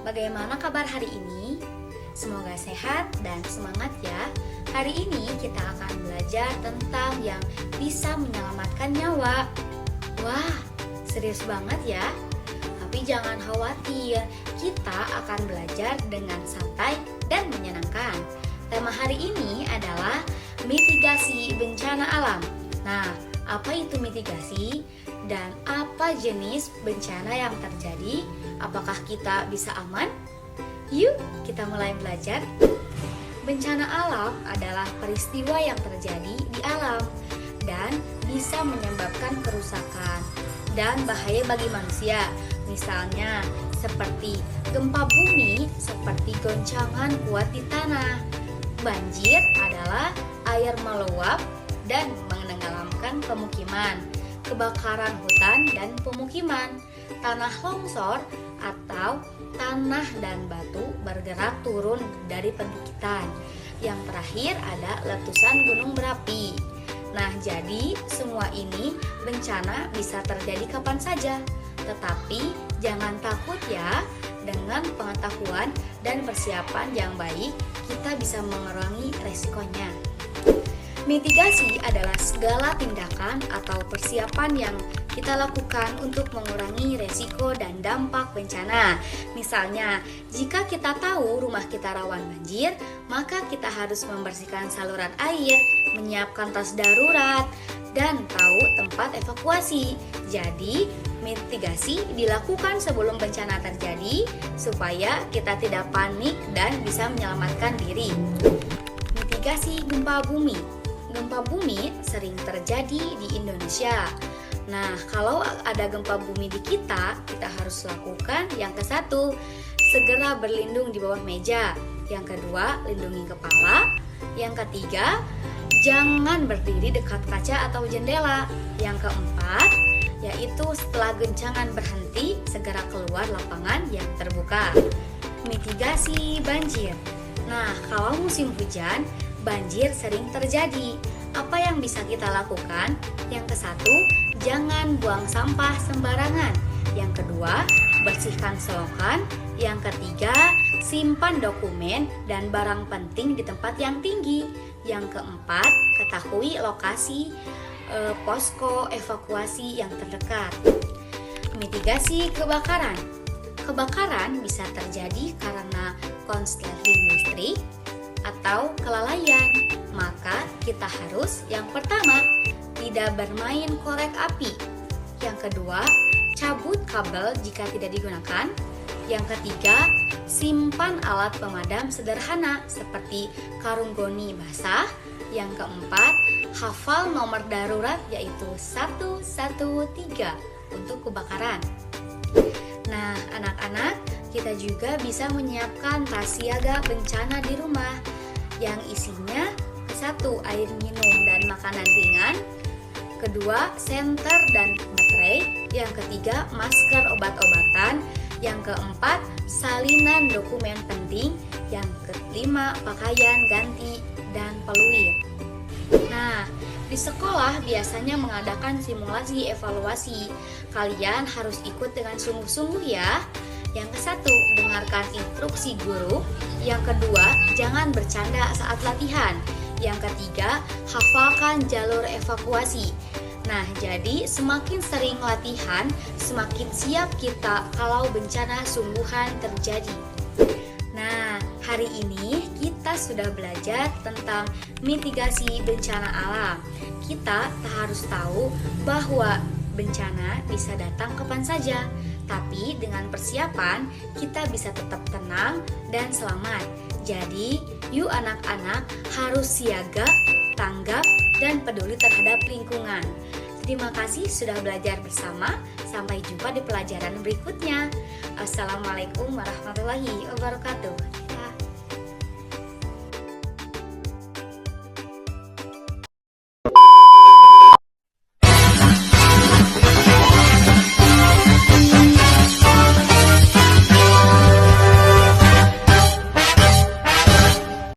Bagaimana kabar hari ini? Semoga sehat dan semangat ya. Hari ini kita akan belajar tentang yang bisa menyelamatkan nyawa. Wah, serius banget ya. Tapi jangan khawatir, kita akan belajar dengan santai dan menyenangkan. Tema hari ini adalah mitigasi bencana alam. Nah, apa itu mitigasi? Dan apa jenis bencana yang terjadi? Apakah kita bisa aman? Yuk, kita mulai belajar. Bencana alam adalah peristiwa yang terjadi di alam dan bisa menyebabkan kerusakan dan bahaya bagi manusia. Misalnya, seperti gempa bumi, seperti goncangan kuat di tanah. Banjir adalah air meluap dan menenggelamkan pemukiman. Kebakaran hutan dan pemukiman. Tanah longsor atau tanah dan batu bergerak turun dari perbukitan. Yang terakhir ada letusan gunung berapi. Nah, jadi semua ini bencana bisa terjadi kapan saja. Tetapi jangan takut ya, dengan pengetahuan dan persiapan yang baik, kita bisa mengurangi resikonya. Mitigasi adalah segala tindakan atau persiapan yang kita lakukan untuk mengurangi resiko dan dampak bencana. Misalnya, jika kita tahu rumah kita rawan banjir, maka kita harus membersihkan saluran air, menyiapkan tas darurat, dan tahu tempat evakuasi. Jadi, mitigasi dilakukan sebelum bencana terjadi supaya kita tidak panik dan bisa menyelamatkan diri. Mitigasi gempa bumi. Gempa bumi sering terjadi di Indonesia. Nah, kalau ada gempa bumi di kita harus lakukan yang ke-1, segera berlindung di bawah meja. Yang kedua, lindungi kepala. Yang ketiga, jangan berdiri dekat kaca atau jendela. Yang keempat, yaitu setelah goncangan berhenti, segera keluar lapangan yang terbuka. Mitigasi banjir. Nah, kalau musim hujan, banjir sering terjadi. Apa yang bisa kita lakukan? Yang ke-1, jangan buang sampah sembarangan. Yang kedua, bersihkan selokan. Yang ketiga, simpan dokumen dan barang penting di tempat yang tinggi. Yang keempat, ketahui lokasi posko evakuasi yang terdekat. Mitigasi kebakaran. Kebakaran bisa terjadi karena konsleting listrik atau kelalaian. Maka kita harus yang pertama, tidak bermain korek api. Yang kedua, cabut kabel jika tidak digunakan. Yang ketiga, simpan alat pemadam sederhana seperti karung goni basah. Yang keempat, hafal nomor darurat yaitu 113 untuk kebakaran. Nah, anak-anak, kita juga bisa menyiapkan tas siaga bencana di rumah yang isinya 1. Air minum dan makanan ringan. Kedua, senter dan baterai. Yang ketiga, masker obat-obatan. Yang keempat, salinan dokumen penting. Yang kelima, pakaian ganti dan peluit. Nah, di sekolah biasanya mengadakan simulasi evaluasi. Kalian harus ikut dengan sungguh-sungguh ya. Yang ke-1, dengarkan instruksi guru. Yang kedua, jangan bercanda saat latihan. Yang ketiga, hafalkan jalur evakuasi. Nah, jadi semakin sering latihan, semakin siap kita kalau bencana sungguhan terjadi. Nah, hari ini kita sudah belajar tentang mitigasi bencana alam. Kita harus tahu bahwa bencana bisa datang kapan saja, tapi dengan persiapan kita bisa tetap tenang dan selamat. Jadi, yuk anak-anak harus siaga, tanggap, dan peduli terhadap lingkungan. Terima kasih sudah belajar bersama. Sampai jumpa di pelajaran berikutnya. Assalamualaikum warahmatullahi wabarakatuh.